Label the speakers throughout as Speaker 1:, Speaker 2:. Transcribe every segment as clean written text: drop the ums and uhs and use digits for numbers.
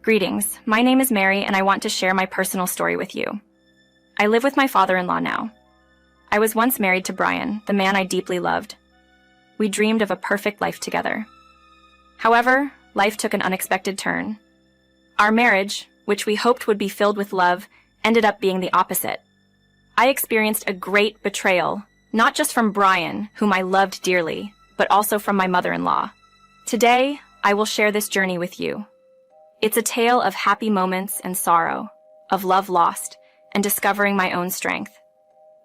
Speaker 1: Greetings, my name is Mary and I want to share my personal story with you. I live with my father-in-law now. I was once married to Brian, the man I deeply loved. We dreamed of a perfect life together. However, life took an unexpected turn. Our marriage, which we hoped would be filled with love, ended up being the opposite. I experienced a great betrayal, not just from Brian, whom I loved dearly, but also from my mother-in-law. Today, I will share this journey with you. It's a tale of happy moments and sorrow, of love lost, and discovering my own strength.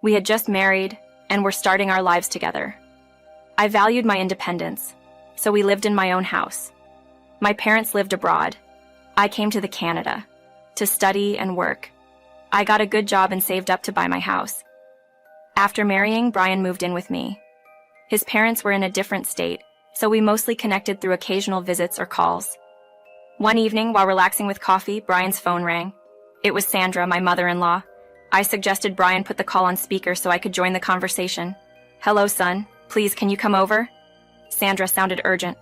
Speaker 1: We had just married, and were starting our lives together. I valued my independence, so we lived in my own house. My parents lived abroad. I came to Canada to study and work. I got a good job and saved up to buy my house. After marrying, Brian moved in with me. His parents were in a different state, so we mostly connected through occasional visits or calls. One evening, while relaxing with coffee, Brian's phone rang. It was Sandra, my mother-in-law. I suggested Brian put the call on speaker so I could join the conversation. "Hello, son. Please, can you come over?" Sandra sounded urgent.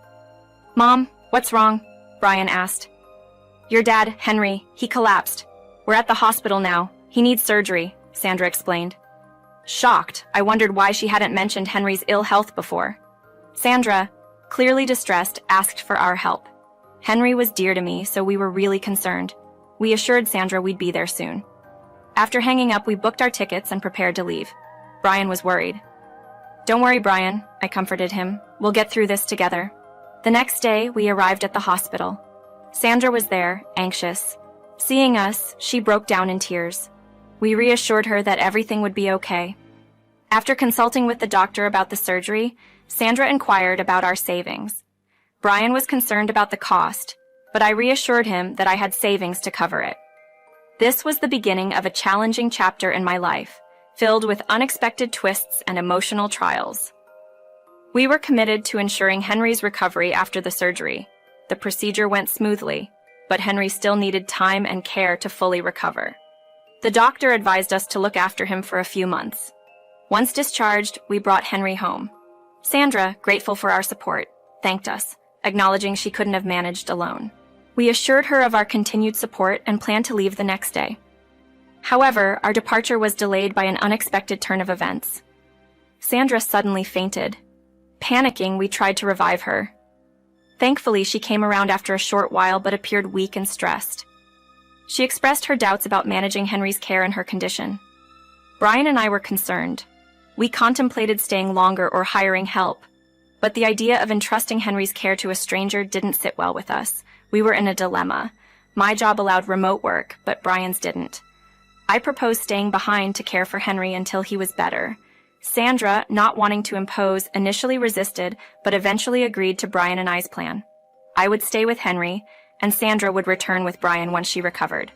Speaker 1: "Mom, what's wrong?" Brian asked. "Your dad, Henry, he collapsed. We're at the hospital now. He needs surgery," Sandra explained. Shocked, I wondered why she hadn't mentioned Henry's ill health before. Sandra, clearly distressed, asked for our help. Henry was dear to me, so we were really concerned. We assured Sandra we'd be there soon. After hanging up, we booked our tickets and prepared to leave. Brian was worried. "Don't worry, Brian," I comforted him. "We'll get through this together." The next day, we arrived at the hospital. Sandra was there, anxious. Seeing us, she broke down in tears. We reassured her that everything would be okay. After consulting with the doctor about the surgery, Sandra inquired about our savings. Brian was concerned about the cost, but I reassured him that I had savings to cover it. This was the beginning of a challenging chapter in my life, filled with unexpected twists and emotional trials. We were committed to ensuring Henry's recovery after the surgery. The procedure went smoothly, but Henry still needed time and care to fully recover. The doctor advised us to look after him for a few months. Once discharged, we brought Henry home. Sandra, grateful for our support, thanked us, acknowledging she couldn't have managed alone. We assured her of our continued support and planned to leave the next day. However, our departure was delayed by an unexpected turn of events. Sandra suddenly fainted. Panicking, we tried to revive her. Thankfully, she came around after a short while but appeared weak and stressed. She expressed her doubts about managing Henry's care and her condition. Brian and I were concerned. We contemplated staying longer or hiring help, but the idea of entrusting Henry's care to a stranger didn't sit well with us. We were in a dilemma. My job allowed remote work, but Brian's didn't. I proposed staying behind to care for Henry until he was better. Sandra, not wanting to impose, initially resisted, but eventually agreed to Brian and I's plan. I would stay with Henry, and Sandra would return with Brian once she recovered.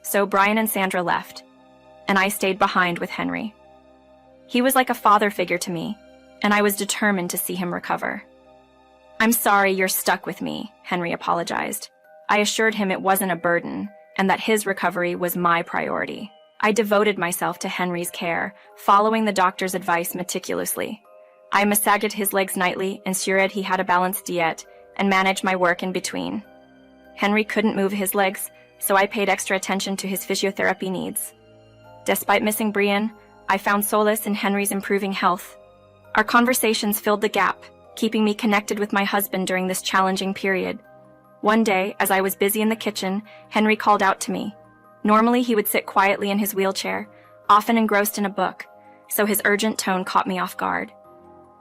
Speaker 1: So Brian and Sandra left, and I stayed behind with Henry. He was like a father figure to me, and I was determined to see him recover. "I'm sorry you're stuck with me," Henry apologized. I assured him it wasn't a burden, and that his recovery was my priority. I devoted myself to Henry's care, following the doctor's advice meticulously. I massaged his legs nightly, ensured he had a balanced diet, and managed my work in between. Henry couldn't move his legs, so I paid extra attention to his physiotherapy needs. Despite missing Brian, I found solace in Henry's improving health. Our conversations filled the gap, keeping me connected with my husband during this challenging period. One day, as I was busy in the kitchen, Henry called out to me. Normally, he would sit quietly in his wheelchair, often engrossed in a book, so his urgent tone caught me off guard.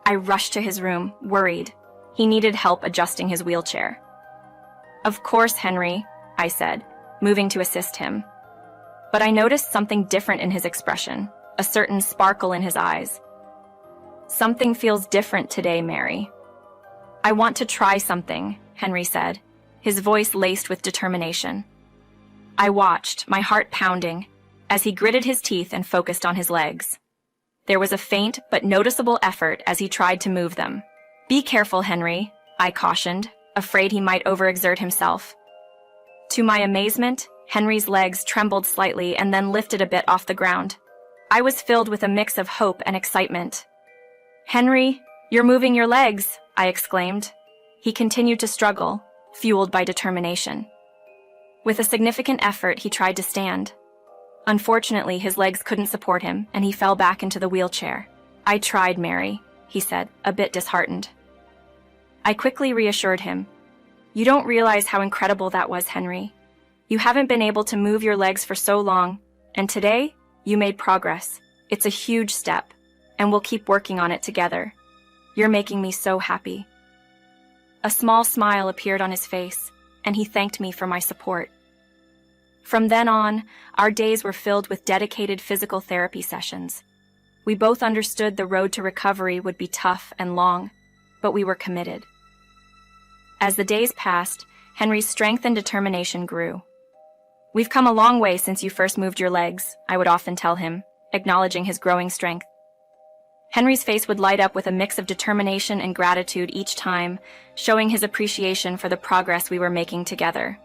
Speaker 1: I rushed to his room, worried. He needed help adjusting his wheelchair. "Of course, Henry," I said, moving to assist him. But I noticed something different in his expression, a certain sparkle in his eyes. "Something feels different today, Mary." "I want to try something," Henry said, his voice laced with determination. I watched, my heart pounding, as he gritted his teeth and focused on his legs. There was a faint but noticeable effort as he tried to move them. "Be careful, Henry," I cautioned, afraid he might overexert himself. To my amazement, Henry's legs trembled slightly and then lifted a bit off the ground. I was filled with a mix of hope and excitement. "Henry, you're moving your legs," I exclaimed. He continued to struggle, fueled by determination. With a significant effort, he tried to stand. Unfortunately, his legs couldn't support him, and he fell back into the wheelchair. "I tried, Mary," he said, a bit disheartened. I quickly reassured him. "You don't realize how incredible that was, Henry. You haven't been able to move your legs for so long, and today, you made progress. It's a huge step, and we'll keep working on it together. You're making me so happy." A small smile appeared on his face, and he thanked me for my support. From then on, our days were filled with dedicated physical therapy sessions. We both understood the road to recovery would be tough and long, but we were committed. As the days passed, Henry's strength and determination grew. "We've come a long way since you first moved your legs," I would often tell him, acknowledging his growing strength. Henry's face would light up with a mix of determination and gratitude each time, showing his appreciation for the progress we were making together.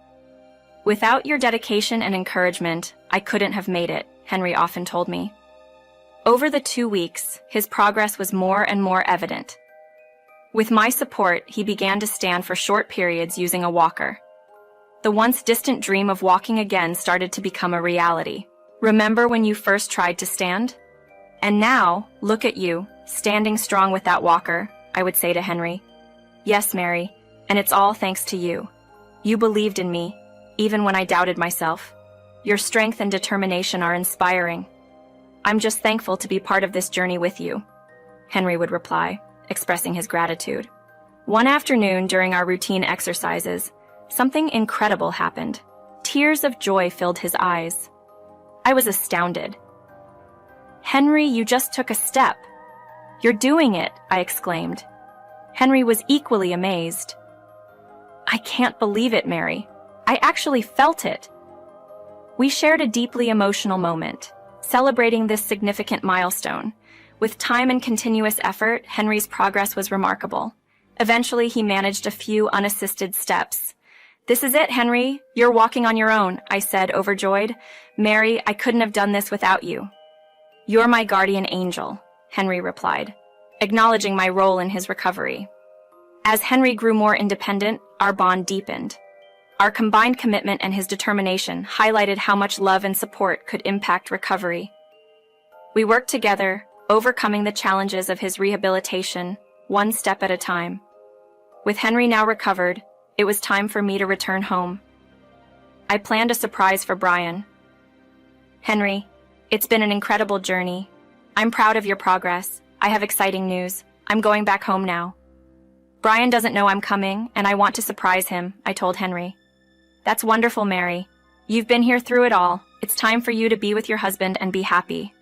Speaker 1: "Without your dedication and encouragement, I couldn't have made it," Henry often told me. Over the 2 weeks, his progress was more and more evident. With my support, he began to stand for short periods using a walker. The once distant dream of walking again started to become a reality. "Remember when you first tried to stand? And now, look at you, standing strong with that walker," I would say to Henry. "Yes, Mary, and it's all thanks to you. You believed in me, even when I doubted myself. Your strength and determination are inspiring. I'm just thankful to be part of this journey with you," Henry would reply, expressing his gratitude. One afternoon during our routine exercises, something incredible happened. Tears of joy filled his eyes. I was astounded. "Henry, you just took a step. You're doing it," I exclaimed. Henry was equally amazed. "I can't believe it, Mary. I actually felt it." We shared a deeply emotional moment, celebrating this significant milestone. With time and continuous effort, Henry's progress was remarkable. Eventually, he managed a few unassisted steps. "This is it, Henry. You're walking on your own," I said, overjoyed. "Mary, I couldn't have done this without you." "You're my guardian angel," Henry replied, acknowledging my role in his recovery. As Henry grew more independent, our bond deepened. Our combined commitment and his determination highlighted how much love and support could impact recovery. We worked together, overcoming the challenges of his rehabilitation, one step at a time. With Henry now recovered, it was time for me to return home. I planned a surprise for Brian. "Henry, it's been an incredible journey. I'm proud of your progress. I have exciting news. I'm going back home now." "Brian doesn't know I'm coming, and I want to surprise him," I told Henry. "That's wonderful, Mary. You've been here through it all. It's time for you to be with your husband and be happy,"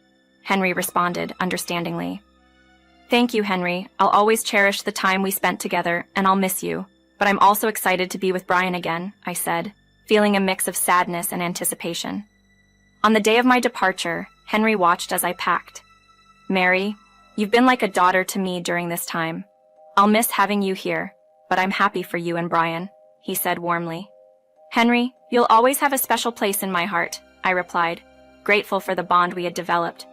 Speaker 1: Henry responded understandingly. "Thank you, Henry. I'll always cherish the time we spent together, and I'll miss you. But I'm also excited to be with Brian again," I said, feeling a mix of sadness and anticipation. On the day of my departure, Henry watched as I packed. "Mary, you've been like a daughter to me during this time. I'll miss having you here, but I'm happy for you and Brian," he said warmly. "Henry, you'll always have a special place in my heart," I replied, grateful for the bond we had developed.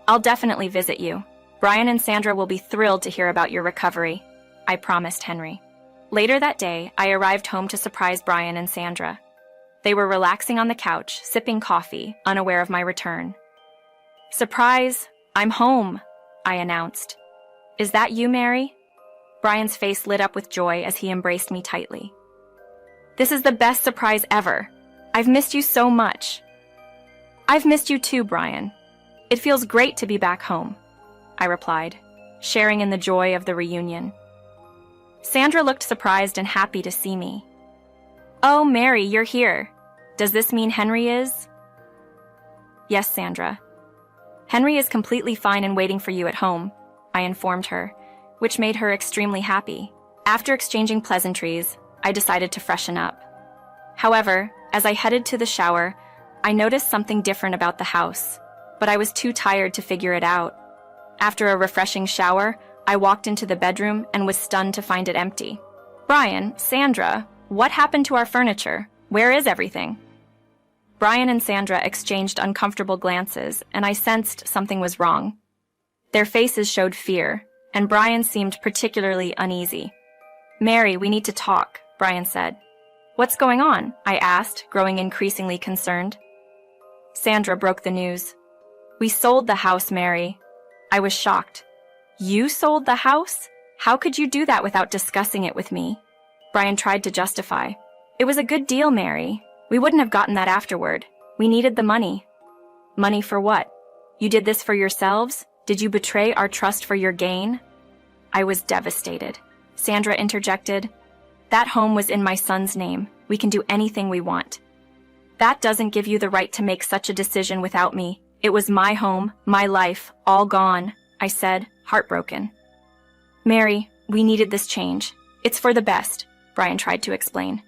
Speaker 1: "I'll definitely visit you. Brian and Sandra will be thrilled to hear about your recovery," I promised Henry. Later that day, I arrived home to surprise Brian and Sandra. They were relaxing on the couch, sipping coffee, unaware of my return. "Surprise! I'm home," I announced. "Is that you, Mary?" Brian's face lit up with joy as he embraced me tightly. "This is the best surprise ever. I've missed you so much." "I've missed you too, Brian. It feels great to be back home," I replied, sharing in the joy of the reunion. Sandra looked surprised and happy to see me. "Oh, Mary, you're here. Does this mean Henry is?" "Yes, Sandra. Henry is completely fine and waiting for you at home," I informed her, which made her extremely happy. After exchanging pleasantries, I decided to freshen up. However, as I headed to the shower, I noticed something different about the house, but I was too tired to figure it out. After a refreshing shower, I walked into the bedroom and was stunned to find it empty. "Brian, Sandra, what happened to our furniture? Where is everything?" Brian and Sandra exchanged uncomfortable glances, and I sensed something was wrong. Their faces showed fear, and Brian seemed particularly uneasy. "Mary, we need to talk," Brian said. What's going on? I asked, growing increasingly concerned. Sandra broke the news. We sold the house, Mary. I was shocked. You sold the house? How could you do that without discussing it with me? Brian tried to justify. It was a good deal, Mary. We wouldn't have gotten that afterward. We needed the money. Money for what? You did this for yourselves? Did you betray our trust for your gain? I was devastated. Sandra interjected. That home was in my son's name. We can do anything we want. That doesn't give you the right to make such a decision without me. It was my home, my life, all gone, I said, heartbroken. Mary, we needed this change. It's for the best, Brian tried to explain.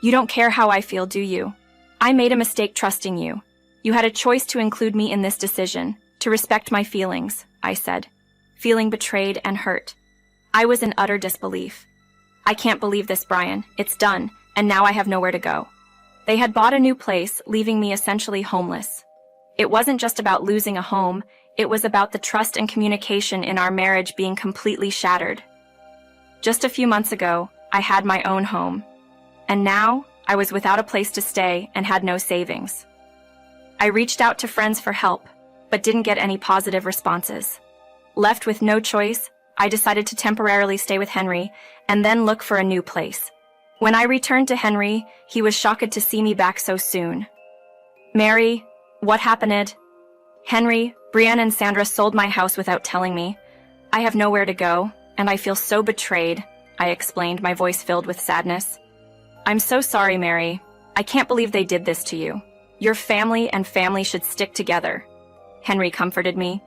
Speaker 1: You don't care how I feel, do you? I made a mistake trusting you. You had a choice to include me in this decision, to respect my feelings, I said, feeling betrayed and hurt. I was in utter disbelief. I can't believe this, Brian. It's done, and now I have nowhere to go. They had bought a new place, leaving me essentially homeless. It wasn't just about losing a home, it was about the trust and communication in our marriage being completely shattered. Just a few months ago, I had my own home. And now, I was without a place to stay and had no savings. I reached out to friends for help, but didn't get any positive responses. Left with no choice, I decided to temporarily stay with Henry and then look for a new place. When I returned to Henry, he was shocked to see me back so soon. Mary, what happened? Henry, Brienne and Sandra sold my house without telling me. I have nowhere to go, and I feel so betrayed, I explained, my voice filled with sadness. I'm so sorry, Mary. I can't believe they did this to you. Your family and family should stick together. Henry comforted me.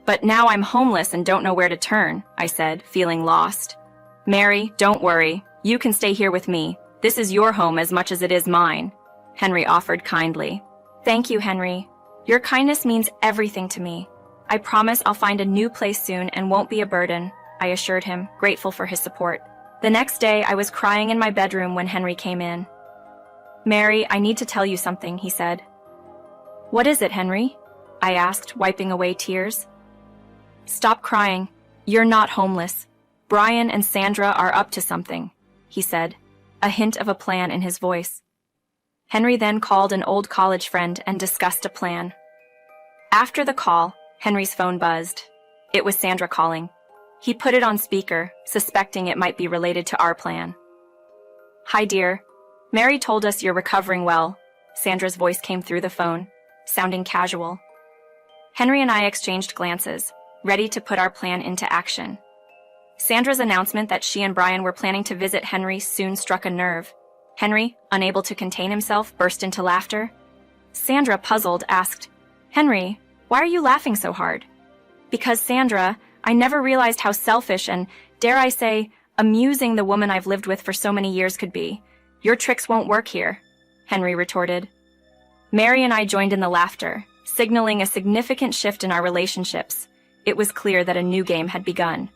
Speaker 1: But now I'm homeless and don't know where to turn, I said, feeling lost. Mary, don't worry. You can stay here with me. This is your home as much as it is mine, Henry offered kindly. Thank you, Henry. Your kindness means everything to me. I promise I'll find a new place soon and won't be a burden, I assured him, grateful for his support. The next day, I was crying in my bedroom when Henry came in. Mary, I need to tell you something, he said. What is it, Henry? I asked, wiping away tears. Stop crying. You're not homeless. Brian and Sandra are up to something, he said, a hint of a plan in his voice. Henry then called an old college friend and discussed a plan. After the call, Henry's phone buzzed. It was Sandra calling. He put it on speaker, suspecting it might be related to our plan. Hi, dear. Mary told us you're recovering well. Sandra's voice came through the phone, sounding casual. Henry and I exchanged glances, ready to put our plan into action. Sandra's announcement that she and Brian were planning to visit Henry soon struck a nerve. Henry, unable to contain himself, burst into laughter. Sandra, puzzled, asked, Henry, why are you laughing so hard? Because, Sandra, I never realized how selfish and, dare I say, amusing the woman I've lived with for so many years could be. Your tricks won't work here, Henry retorted. Mary and I joined in the laughter, signaling a significant shift in our relationships. It was clear that a new game had begun.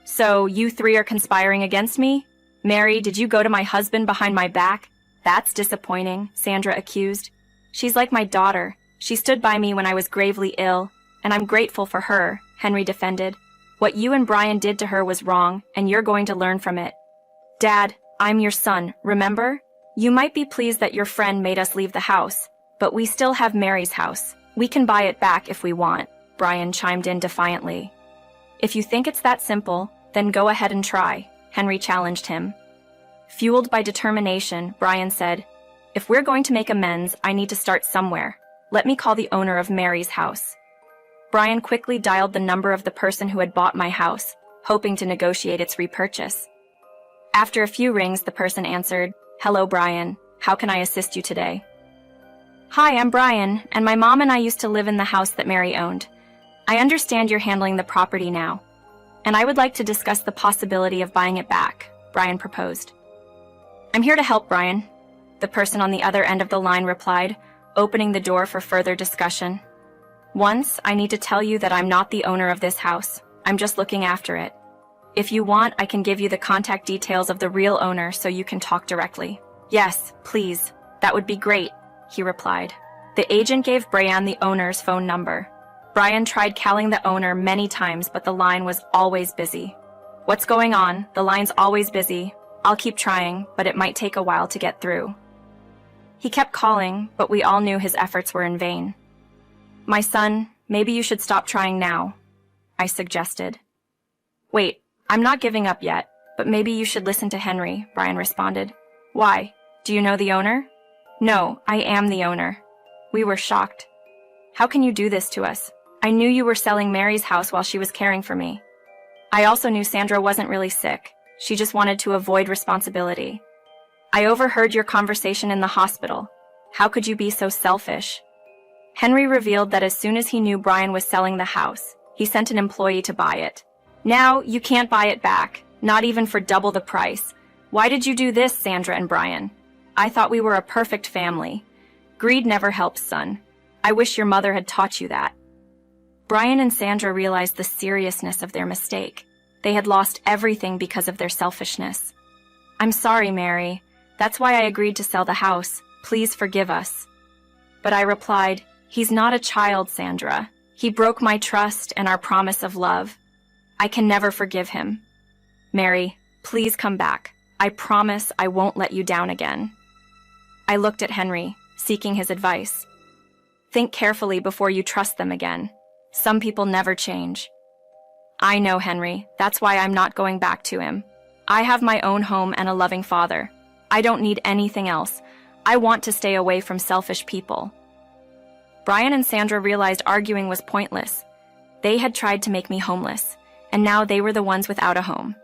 Speaker 1: So, you three are conspiring against me? Mary, did you go to my husband behind my back? That's disappointing, Sandra accused. She's like my daughter. She stood by me when I was gravely ill, and I'm grateful for her, Henry defended. What you and Brian did to her was wrong, and you're going to learn from it. Dad, I'm your son, remember? You might be pleased that your friend made us leave the house, but we still have Mary's house. We can buy it back if we want, Brian chimed in defiantly. If you think it's that simple, then go ahead and try, Henry challenged him. Fueled by determination, Brian said, If we're going to make amends, I need to start somewhere. Let me call the owner of Mary's house. Brian quickly dialed the number of the person who had bought my house, hoping to negotiate its repurchase. After a few rings, the person answered, Hello, Brian. How can I assist you today? Hi, I'm Brian, and my mom and I used to live in the house that Mary owned. I understand you're handling the property now, and I would like to discuss the possibility of buying it back, Brian proposed. I'm here to help, Brian, the person on the other end of the line replied, opening the door for further discussion. Once, I need to tell you that I'm not the owner of this house. I'm just looking after it. If you want, I can give you the contact details of the real owner so you can talk directly. Yes, please. That would be great, he replied. The agent gave Brian the owner's phone number. Brian tried calling the owner many times, but the line was always busy. What's going on? The line's always busy. I'll keep trying, but it might take a while to get through. He kept calling, but we all knew his efforts were in vain. My son, maybe you should stop trying now, I suggested. Wait, I'm not giving up yet, but maybe you should listen to Henry, Brian responded. Why? Do you know the owner? No, I am the owner. We were shocked. How can you do this to us? I knew you were selling Mary's house while she was caring for me. I also knew Sandra wasn't really sick. She just wanted to avoid responsibility. I overheard your conversation in the hospital. How could you be so selfish? Henry revealed that as soon as he knew Brian was selling the house, he sent an employee to buy it. Now, you can't buy it back, not even for double the price. Why did you do this, Sandra and Brian? I thought we were a perfect family. Greed never helps, son. I wish your mother had taught you that. Brian and Sandra realized the seriousness of their mistake. They had lost everything because of their selfishness. I'm sorry, Mary. That's why I agreed to sell the house. Please forgive us. But I replied, he's not a child, Sandra. He broke my trust and our promise of love. I can never forgive him. Mary, please come back. I promise I won't let you down again. I looked at Henry, seeking his advice. Think carefully before you trust them again. Some people never change. I know, Henry. That's why I'm not going back to him. I have my own home and a loving father. I don't need anything else. I want to stay away from selfish people. Brian and Sandra realized arguing was pointless. They had tried to make me homeless, and now they were the ones without a home.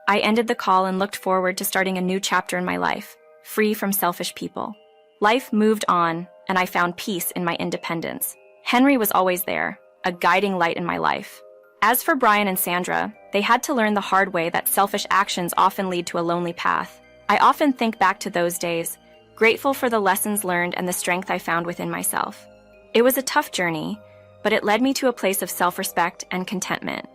Speaker 1: I ended the call and looked forward to starting a new chapter in my life, free from selfish people. Life moved on, and I found peace in my independence. Henry was always there, a guiding light in my life. As for Brian and Sandra, they had to learn the hard way that selfish actions often lead to a lonely path. I often think back to those days, grateful for the lessons learned and the strength I found within myself. It was a tough journey, but it led me to a place of self-respect and contentment.